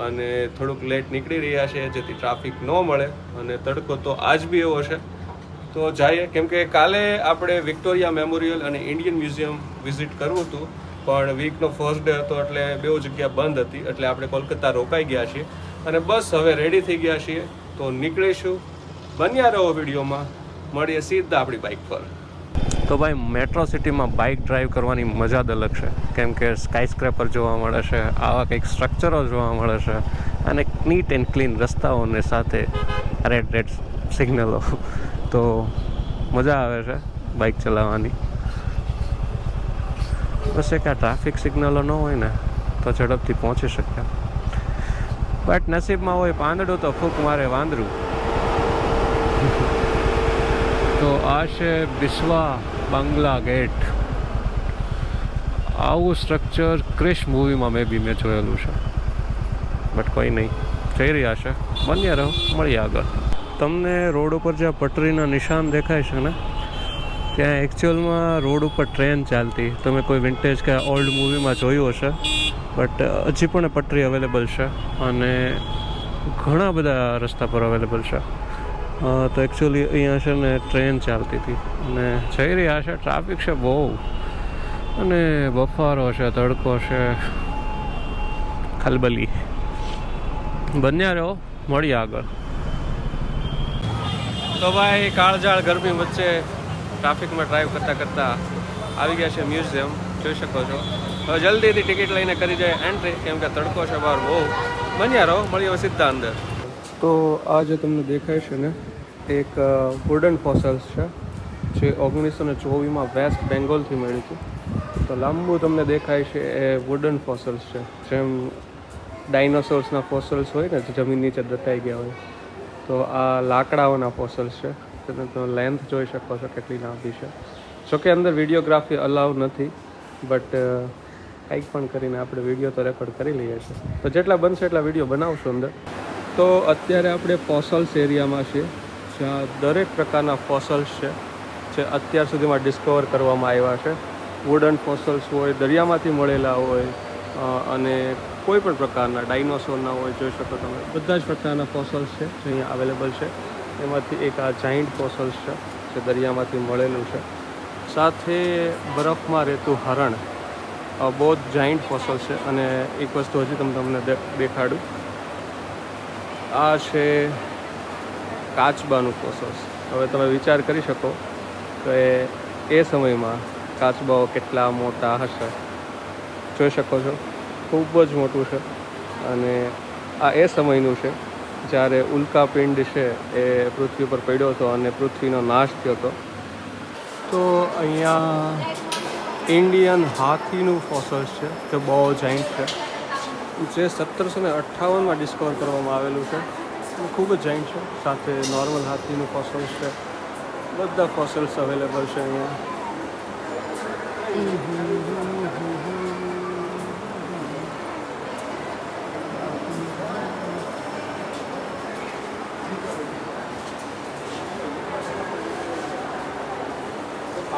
અને થોડુંક લેટ નીકળી રહ્યા છે જેથી ટ્રાફિક ન મળે. અને તડકો તો આજ બી એવો છે. તો જઈએ, કેમ કે કાલે આપણે વિક્ટોરિયા મેમોરિયલ અને ઇન્ડિયન મ્યુઝિયમ વિઝિટ કરવું હતું, પણ વીકનો ફર્સ્ટ ડે હતો એટલે બેઉ જગ્યા બંધ હતી, એટલે આપણે કોલકાતા રોકાઈ ગયા છીએ. અને બસ હવે રેડી થઈ ગયા છીએ, તો નીકળીશું. બન્યા રહો વિડીયોમાં. મળીએ સીધા આપણી બાઇક પર. તો ભાઈ મેટ્રો સિટીમાં બાઇક ડ્રાઈવ કરવાની મજા જ અલગ છે, કેમ કે સ્કાય સ્ક્રેપર જોવા મળે છે, આવા કંઈક સ્ટ્રક્ચરો જોવા મળે છે, અને નીટ એન્ડ ક્લીન રસ્તાઓને સાથે રેડ સિગ્નલો. તો મજા આવે છે બાઇક ચલાવવાની. બસ એક આ ટ્રાફિક સિગ્નલો ન હોય ને તો ઝડપથી પહોંચી શક્યા. બટ નસીબમાં હોય પાંદડું તો ફૂંક મારે વાંદરું. તો આ છે બિસ્વા બાંગ્લા ગેટ. આવું સ્ટ્રક્ચર ક્રિશ મૂવીમાં મેં જોયેલું છે, બટ કોઈ નહીં, જઈ રહ્યા છે. બન્યા રહો, મળીએ આગળ. તમને રોડ ઉપર જ્યાં પટરીના નિશાન દેખાય છે ને, ત્યાં એકચ્યુઅલમાં રોડ ઉપર ટ્રેન ચાલતી. તમે કોઈ વિન્ટેજ કે ઓલ્ડ મૂવીમાં જોયું હશે, બટ હજી પણ પટરી અવેલેબલ છે અને ઘણા બધા રસ્તા પર અવેલેબલ છે. તો એકચ્યુઅલી અહીંયા છે ને ટ્રેન ચાલતી હતી અને જઈ રહ્યા છે. ટ્રાફિક છે બહુ, અને બફારો છે, તડકો છે, ખલબલી. બન્યા રહો, મળીએ આગળ. તો ભાઈ કાળઝાળ ગરમી વચ્ચે ટ્રાફિકમાં ડ્રાઈવ કરતાં કરતાં આવી ગયા છે મ્યુઝિયમ. જોઈ શકો છો. હવે જલ્દીથી ટિકિટ લઈને કરી જાય એન્ટ્રી, કેમ કે તડકો છે બહાર બહુ. બન્યા રહો, મળીએ હવે સીધા અંદર. તો આ જે તમને દેખાય છે ને, એક વુડન ફોસલ્સ છે, જે 1924માં વેસ્ટ બેંગોલથી મળ્યું હતું. તો લાંબુ તમને દેખાય છે એ વુડન ફોસલ્સ છે, જેમ ડાયનોસોર્સના ફોસલ્સ હોય ને, જે જમીન નીચે દટાઈ ગયા હોય. તો આ લાકડાઓના ફોસલ્સ છે. તમે તો લેન્થ જોઈ શકો છો કેટલી લાંબી છે. જોકે અંદર વિડીયોગ્રાફી અલાઉ નથી, બટ કંઈક પણ કરીને આપણે વિડીયો તો રેકોર્ડ કરી લઈએ છીએ. તો જેટલા બનશે એટલા વિડીયો બનાવશું અંદર. તો અત્યારે આપણે ફોસલ્સ એરિયામાં છીએ, જ્યાં દરેક પ્રકારના ફોસલ્સ છે જે અત્યાર સુધીમાં ડિસ્કવર કરવામાં આવ્યા છે. વુડન ફોસલ્સ હોય, દરિયામાંથી મળેલા હોય, અને કોઈ પણ પ્રકારના ડાયનોસોરના હોય. જોઈ શકો તમે બધા જ પ્રકારના ફોસલ્સ છે જે અહીંયા અવેલેબલ છે. એમાંથી એક આ જાઇન્ટ ફોસલ્સ છે જે દરિયામાંથી મળેલું છે. સાથે બરફમાં રહેતું હરણ, બહુ જ જાઇન્ટ ફોસલ્સ છે. અને એક વસ્તુ હજી તમને દેખાડું, આ છે કાચબાનું ફોસલ્સ. હવે તમે વિચાર કરી શકો કે એ સમયમાં કાચબાઓ કેટલા મોટા હશે. જોઈ શકો છો, ખૂબ જ મોટું છે. અને આ એ સમયનું છે જ્યારે ઉલ્કાપિંડ છે એ પૃથ્વી પર પડ્યો હતો અને પૃથ્વીનો નાશ થયો હતો. તો અહીંયા ઇન્ડિયન હાથીનું ફોસલ્સ છે, જે બહુ જાઇન્ટ છે, જે 1758માં ડિસ્કવર કરવામાં આવેલું છે. ખૂબ જ જાઇન્ટ છે. સાથે નોર્મલ હાથીનું ફોસલ્સ છે. બધા ફોસલ્સ અવેલેબલ છે અહીંયા.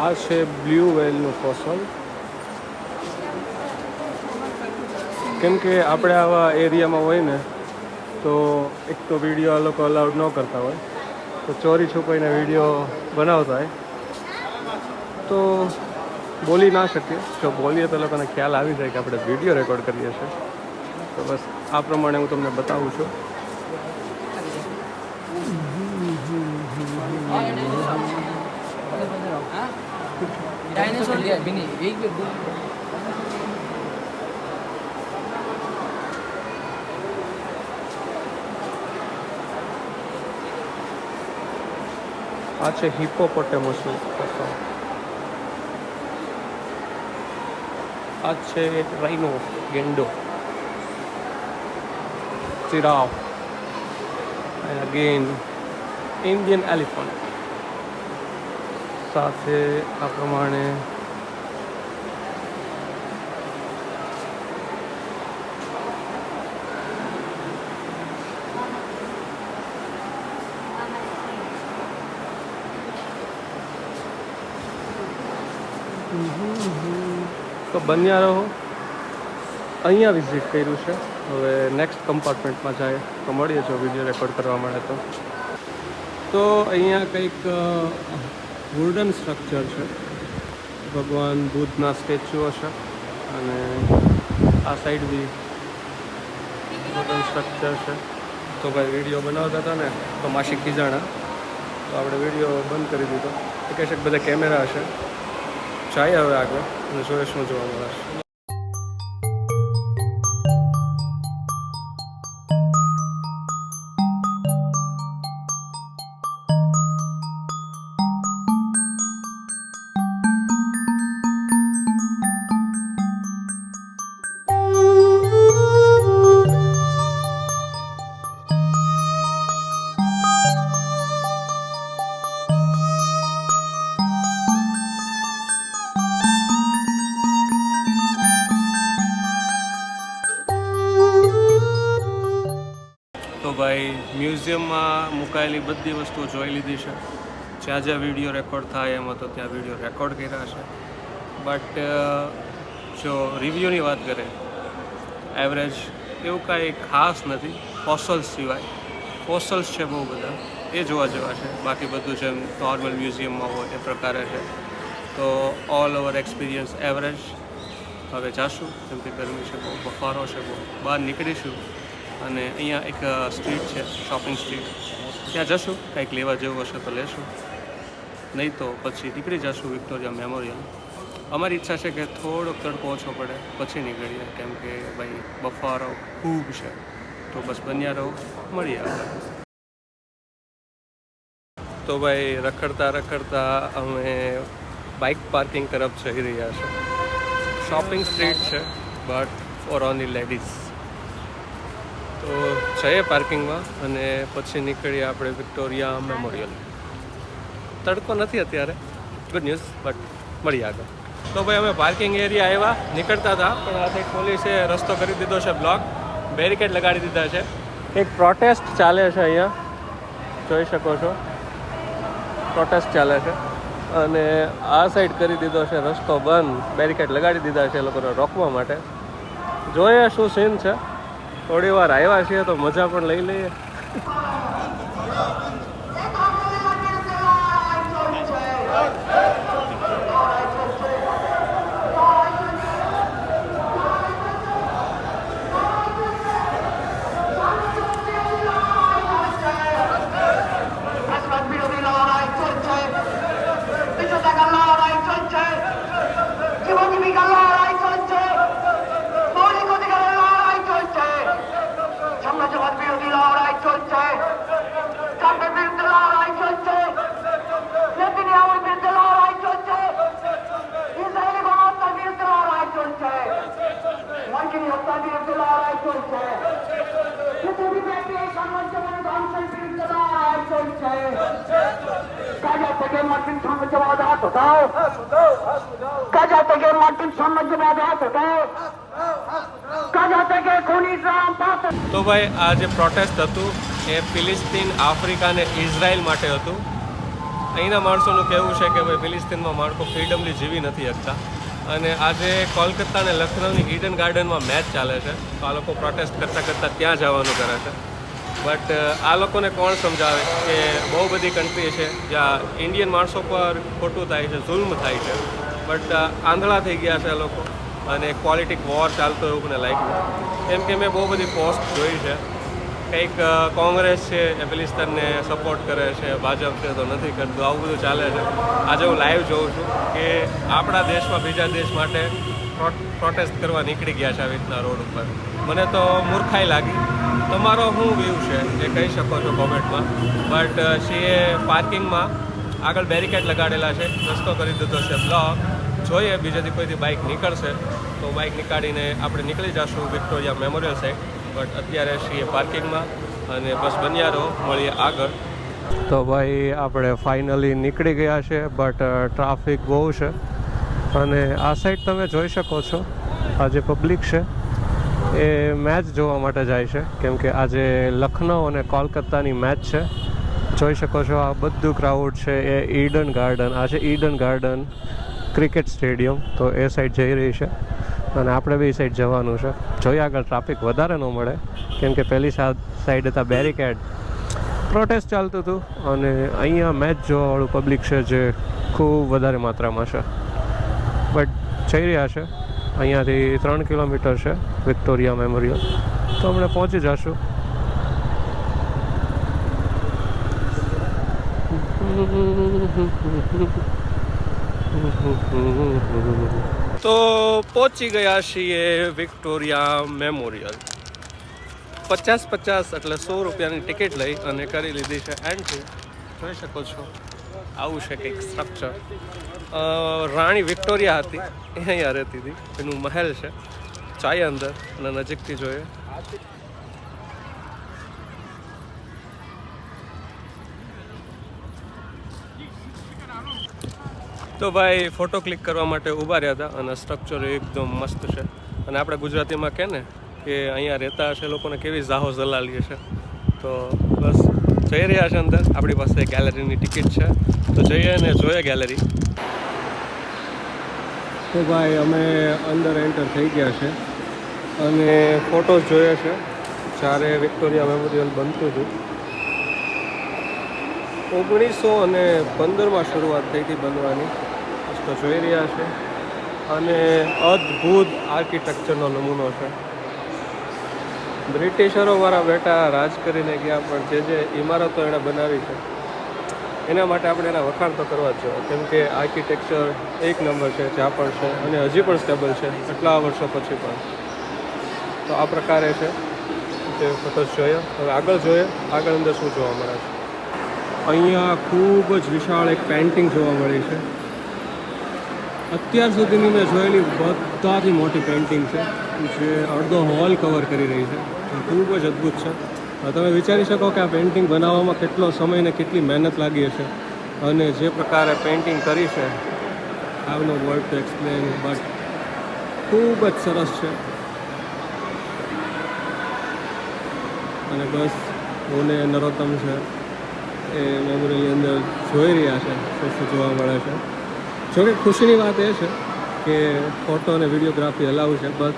આ છે બ્લુ વેલનું ફોસલ. કેમ કે આપણે આવા એરિયામાં હોય ને, તો એક તો વિડીયો આ લોકો અલાઉડ ન કરતા હોય, તો ચોરી છુપાઈને વિડીયો બનાવતા હોય. તો બોલી ના શકીએ. જો બોલીએ તો લોકોને ખ્યાલ આવી જાય કે આપણે વિડીયો રેકોર્ડ કરીએ છીએ. તો બસ આ પ્રમાણે હું તમને બતાવું છું. डायनासोर लिया बिनी एक भी આ છે હિપોપોટેમસ. આ છે રાઇનો, ગેંડો, giraffe, and again Indian elephant. સાથે આ પ્રમાણે તો બન્યા રહો. અહીંયા વિઝિટ કર્યું છે. હવે નેક્સ્ટ કમ્પાર્ટમેન્ટમાં જાય તો મળીએ, જો વિડીયો રેકોર્ડ કરવા મળે તો અહીંયા કંઈક વુડન સ્ટ્રક્ચર છે. ભગવાન બુદ્ધના સ્ટેચ્યુઓ છે. અને આ સાઈડ બી વુડન સ્ટ્રક્ચર છે. તો ભાઈ વિડીયો બનાવતા હતા ને, તો માસી ખીજાણા, તો આપણે વિડીયો બંધ કરી દીધો. એ કહે છે કે બધા કેમેરા હશે, જઈએ હવે આગળ અને જોઈએ શું જોવા મળે છે. તો ભાઈ મ્યુઝિયમમાં મુકાયેલી બધી વસ્તુઓ જોઈ લીધી છે. જ્યાં જ્યાં વિડીયો રેકોર્ડ થાય એમાં તો ત્યાં વિડીયો રેકોર્ડ કર્યા છે. બટ જો રિવ્યૂની વાત કરીએ એવરેજ એવું કાંઈ ખાસ નથી ફોસલ્સ સિવાય. ફોસલ્સ છે બહુ બધા, એ જોવા જેવા છે. બાકી બધું જેમ નોર્મલ મ્યુઝિયમમાં હોય એ પ્રકારે છે. તો ઓલ ઓવર એક્સપિરિયન્સ એવરેજ. હવે જાશું જેમ કે ગરમી છે બહુ, બફારો છે બહુ, બહાર નીકળીશું અને અહીંયા એક સ્ટ્રીટ છે શોપિંગ સ્ટ્રીટ, ત્યાં જશું. કંઈક લેવા જેવું હશે તો લેશું, નહીં તો પછી નીકળી જશું વિક્ટોરિયા મેમોરિયલ. અમારી ઈચ્છા છે કે થોડોક તડકો ઓછો પડે પછી નીકળીએ, કેમ કે ભાઈ બફારો ખૂબ છે. તો બસ બન્યા રહો, મળીએ આપણે. તો ભાઈ રખડતા રખડતા અમે બાઇક પાર્કિંગ તરફ જઈ રહ્યા છે. શોપિંગ સ્ટ્રીટ છે બટ ફોર ઓનલી લેડીઝ. તો જઈએ પાર્કિંગમાં અને પછી નીકળીએ આપણે વિક્ટોરિયા મેમોરિયલ. તડકો નથી અત્યારે, ગુડ ન્યૂઝ, બટ મળીએ આગળ. તો ભાઈ અમે પાર્કિંગ એરિયા આવ્યા, નીકળતા હતા પણ આ સાઈડ પોલીસે રસ્તો કરી દીધો છે બ્લોક, બેરિકેડ લગાડી દીધા છે. એક પ્રોટેસ્ટ ચાલે છે અહીંયા, જોઈ શકો છો પ્રોટેસ્ટ ચાલે છે. અને આ સાઈડ કરી દીધો છે રસ્તો બંધ, બેરિકેડ લગાડી દીધા છે એ લોકોને રોકવા માટે. જોઈએ શું સીન છે. થોડી વાર આવ્યા છીએ તો મજા પણ લઈ લઈએ. તો ભાઈ આ જે પ્રોટેસ્ટ હતું એ ફિલિસ્તીન, આફ્રિકા અને ઇઝરાયલ માટે હતું. અહીંના માણસોનું કહેવું છે કે ભાઈ ફિલિસ્તીનમાં માણસો ફ્રીડમલી જીવી નથી શકતા. અને આજે કોલકાતા અને લખનૌની ઈડન ગાર્ડનમાં મેચ ચાલે છે, તો આ લોકો પ્રોટેસ્ટ કરતાં કરતાં ત્યાં જવાનું કરે છે. બટ આ લોકોને કોણ સમજાવે કે બહુ બધી કન્ટ્રી છે જ્યાં ઇન્ડિયન માણસો પર ખોટું થાય છે, જુલ્મ થાય છે, બટ આંધળા થઈ ગયા છે લોકો અને ક્વોલિટિક વોર ચાલતો એવું મને લાગ્યું. કેમ કે મેં બહુ બધી પોસ્ટ જોઈ છે, કંઈક કોંગ્રેસ છે એ ફિલિસ્તીનને સપોર્ટ કરે છે, ભાજપ છે તો નથી કરતું, આવું બધું ચાલે છે. આજે હું લાઈવ જોઉં છું કે આપણા દેશમાં બીજા દેશ માટે પ્રોટેસ્ટ કરવા નીકળી ગયા છે આવી રીતના રોડ ઉપર. મને તો મૂર્ખાઈ લાગી. તમારો શું વ્યૂ છે એ કહી શકો છો કોમેન્ટમાં. બટ સીએ પાર્કિંગમાં આગળ બેરિકેડ લગાડેલા છે, રસ્તો કરી દીધો છે બ્લોક. જોઈએ બીજેથી કોઈથી બાઇક નીકળશે તો બાઇક નીકાળીને આપણે નીકળી જઈશું વિક્ટોરિયા મેમોરિયલ સાઈડ. બટ અત્યારે છીએ પાર્કિંગમાં અને બસ બન્યા રહો, મળીએ આગળ. તો ભાઈ આપણે ફાઇનલી નીકળી ગયા છે, બટ ટ્રાફિક બહુ છે. અને આ સાઈડ તમે જોઈ શકો છો આ જે પબ્લિક છે એ મેચ જોવા માટે જાય છે, કેમ કે આજે લખનૌ અને કોલકાતાની મેચ છે. જોઈ શકો છો આ બધું ક્રાઉડ છે એ ઈડન ગાર્ડન, આ છે ઈડન ગાર્ડન ક્રિકેટ સ્ટેડિયમ. તો એ સાઈડ જઈ રહી છે અને આપણે બી સાઈડ જવાનું છે. જોઈએ આગળ ટ્રાફિક વધારે ન મળે, કેમ કે પહેલી સાઈડ હતા બેરિકેડ, પ્રોટેસ્ટ ચાલતું હતું અને અહીંયા મેચ જોવાવાળું પબ્લિક છે જે ખૂબ વધારે માત્રામાં છે. બટ જઈ રહ્યા છે. અહીંયાથી 3 કિલોમીટર છે વિક્ટોરિયા મેમોરિયલ, તો હમણાં પહોંચી જશું. તો પહોંચી ગયા છીએ વિક્ટોરિયા મેમોરિયલ. 50 એટલે 100 રૂપિયાની ટિકિટ લઈ અને કરી લીધી છે એન્ટ્રી. જોઈ શકો છો આવું છે કંઈક સ્ટ્રક્ચર. રાણી વિક્ટોરિયા હતી એ અહીંયા રહેતી હતી, એનું મહેલ છે. ચાય અંદર અને નજીકથી જોઈએ. તો ભાઈ ફોટો ક્લિક કરવા માટે ઊભા રહ્યા હતા અને સ્ટ્રક્ચર એકદમ મસ્ત છે. અને આપણે ગુજરાતીમાં કહે ને કે અહીંયા રહેતા હશે લોકોને કેવી જાહો જલાલી હશે. તો બસ જઈ રહ્યા છે અંદર. આપણી પાસે ગેલેરીની ટિકિટ છે તો જઈએ ને જોઈએ ગેલેરી. તો ભાઈ અમે અંદર એન્ટર થઈ ગયા છે અને ફોટોઝ જોયા છે જ્યારે વિક્ટોરિયા મેમોરિયલ બનતું હતું. 1915માં શરૂઆત થઈ હતી બનવાની, તો જોઈ રહ્યા છે. અને અદ્ભુત આર્કિટેક્ચરનો નમૂનો છે. બ્રિટિશરો મારા બેટા રાજ કરીને ગયા, પણ જે ઇમારતો એણે બનાવી છે એના માટે આપણે એના વખાણ તો કરવા જ જોઈએ, કેમ કે આર્કિટેક્ચર એક નંબર છે જ્યાં પણ છે અને હજી પણ સ્ટેબલ છે એટલા વર્ષો પછી પણ. તો આ પ્રકારે છે જે ફોટોસ જોઈએ. હવે આગળ જોઈએ આગળ અંદર શું જોવા મળે છે. અહીંયા ખૂબ જ વિશાળ એક પેઇન્ટિંગ જોવા મળી છે. અત્યાર સુધીની મેં જોયેલી બધાથી મોટી પેઇન્ટિંગ છે જે અડધો હોલ કવર કરી રહી છે. ખૂબ જ અદ્ભુત છે. તમે વિચારી શકો કે આ પેઇન્ટિંગ બનાવવામાં કેટલો સમય ને કેટલી મહેનત લાગી હશે. અને જે પ્રકારે પેઇન્ટિંગ કરી છે, I have no word to explain, but ખૂબ જ સરસ છે. અને બસ હું ને નરોત્તમ છે એ મેમોરિયલની અંદર જોઈ રહ્યા છે શું જોવા મળે છે. જોકે ખુશીની વાત એ છે કે ફોટો અને વિડીયોગ્રાફી અલાઉ છે, બસ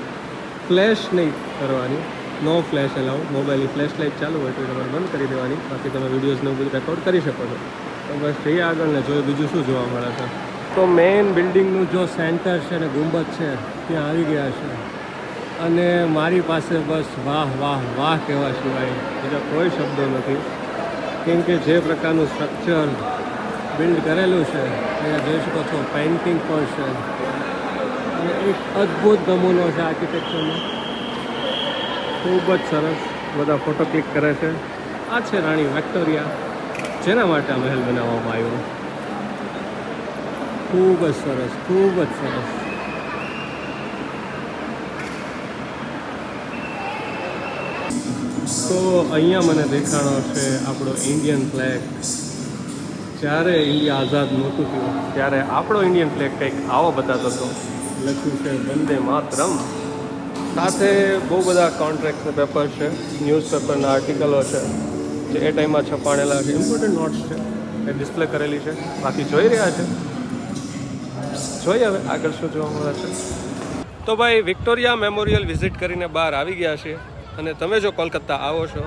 ફ્લેશ નહીં કરવાની. નો ફ્લેશ અલાઉ. મોબાઈલની ફ્લેશ લાઇટ ચાલુ હોય તો તમારે બંધ કરી દેવાની, બાકી તમે વિડીયોઝને બધું રેકોર્ડ કરી શકો છો. તો બસ જઈએ આગળ ને જોઈએ બીજું શું જોવા મળે છે. તો મેઇન બિલ્ડિંગનું જો સેન્ટર છે ને ગુંબદ છે ત્યાં આવી ગયા છે. અને મારી પાસે બસ વાહ વાહ વાહ કહેવા સિવાય બીજા કોઈ શબ્દો નથી, કેમ કે જે પ્રકારનું સ્ટ્રક્ચર બિલ્ડ કરેલું છે અહીંયા જોઈ શકો છો. પેઇન્ટિંગ પણ છે અને એક અદ્ભુત નમૂનો છે આર્કિટેક્ચરનો. ખૂબ જ સરસ. બધા ફોટો ક્લિક કરે છે. આ છે રાણી વિક્ટોરિયા, જેના માટે આ મહેલ બનાવવામાં આવ્યો. ખૂબ જ સરસ, ખૂબ જ સરસ. તો અહીંયા મને દેખાણો છે આપણો ઇન્ડિયન ફ્લેગ. જ્યારે ઇન્ડિયા આઝાદ નહોતું થયું ત્યારે આપણો ઇન્ડિયન ફ્લેગ કંઈક આવો બતાતો હતો. લખ્યું છે વંદે માતરમ. સાથે બહુ બધા કોન્ટ્રાક્ટના પેપર છે, ન્યૂઝપેપરના આર્ટિકલો છે જે એ ટાઈમમાં છપાણેલા છે. ઇમ્પોર્ટન્ટ નોટ્સ છે એ ડિસ્પ્લે કરેલી છે. બાકી જોઈ રહ્યા છે. જોઈએ હવે આગળ શું જોવા મળે છે. તો ભાઈ વિક્ટોરિયા મેમોરિયલ વિઝિટ કરીને બહાર આવી ગયા છે. અને તમે જો કોલકાતા આવો છો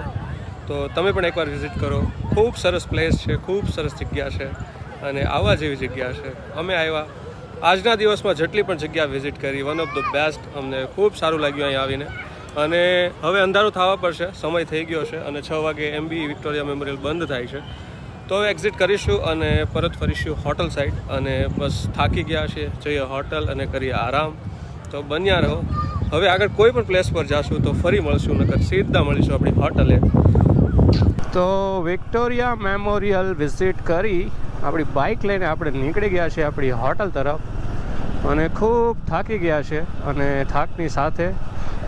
તો તમે પણ એકવાર વિઝિટ કરો. ખૂબ સરસ પ્લેસ છે, ખૂબ સરસ જગ્યા છે અને આવવા જેવી જગ્યા છે. અમે આવ્યા આજના દિવસમાં જેટલી પણ જગ્યા વિઝિટ કરી, વન ઓફ ધ બેસ્ટ. અમને ખૂબ સારું લાગ્યું અહીં આવીને. અને હવે અંધારું થવા પડશે, સમય થઈ ગયો છે અને 6 વાગે MB વિક્ટોરિયા મેમોરિયલ બંધ થાય છે. તો હવે એક્ઝિટ કરીશું અને પરત ફરીશું હોટલ સાઈડ. અને બસ થાકી ગયા છે, જઈએ હોટલ અને કરીએ આરામ. તો બન્યા રહો. હવે આગળ કોઈ પણ પ્લેસ પર જાશું તો ફરી મળશું, નકર સીધા મળીશું આપણી હોટલે. તો વિક્ટોરિયા મેમોરિયલ વિઝિટ કરી આપણી બાઇક લઈને આપણે નીકળી ગયા છીએ આપણી હોટલ તરફ. અને ખૂબ થાકી ગયા છે અને થાકની સાથે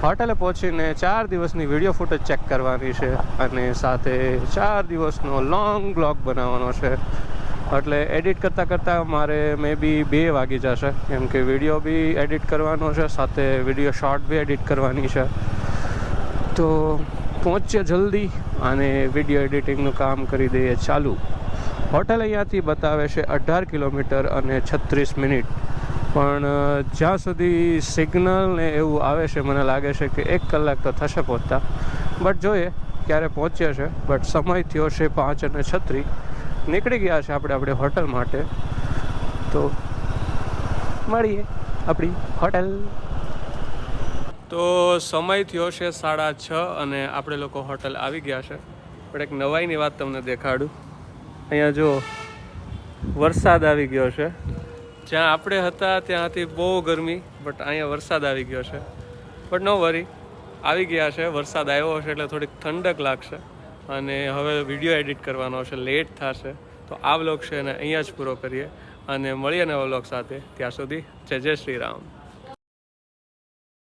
હોટલે પહોંચીને 4 દિવસની વિડીયો ફૂટેજ ચેક કરવાની છે અને સાથે 4 દિવસનો લોંગ બ્લોગ બનાવવાનો છે. એટલે એડિટ કરતાં કરતાં મારે મે બી 2 વાગી જશે, કેમ કે વિડીયો બી એડિટ કરવાનો છે, સાથે વિડીયો શોર્ટ બી એડિટ કરવાની છે. તો પહોંચીએ જલ્દી અને વિડીયો એડિટિંગનું કામ કરી દઈએ ચાલુ. હોટલ અહીંયાથી બતાવે છે 18 કિલોમીટર અને 36 મિનિટ. પણ જ્યાં સુધી સિગ્નલ ને એવું આવે છે મને લાગે છે કે 1 કલાક તો થશે પહોંચતા. બટ જોઈએ ક્યારે પહોંચીએ છે. બટ સમય થયો છે 5:36. નીકળી ગયા છે આપણે આપણી હોટલ માટે. તો મળીએ આપણી હોટલ. તો સમય થયો છે 6:30 અને આપણે લોકો હોટલ આવી ગયા છે. પણ એક નવાઈની વાત તમને દેખાડું. અહીંયા જો વરસાદ આવી ગયો છે જ્યાં આપણે હતા ત્યાંથી બહુ ગરમી, બટ અહીંયા વરસાદ આવી ગયો છે. બટ નો વરી, આવી ગયા છે, વરસાદ આવ્યો હશે એટલે થોડીક ઠંડક લાગશે. અને હવે વિડીયો એડિટ કરવાનો હશે, લેટ થશે. તો આ વ્લોગ છે એને અહીંયા જ પૂરો કરીએ અને મળીએ નવા વ્લોગ સાથે. ત્યાં સુધી જય જય શ્રી રામ.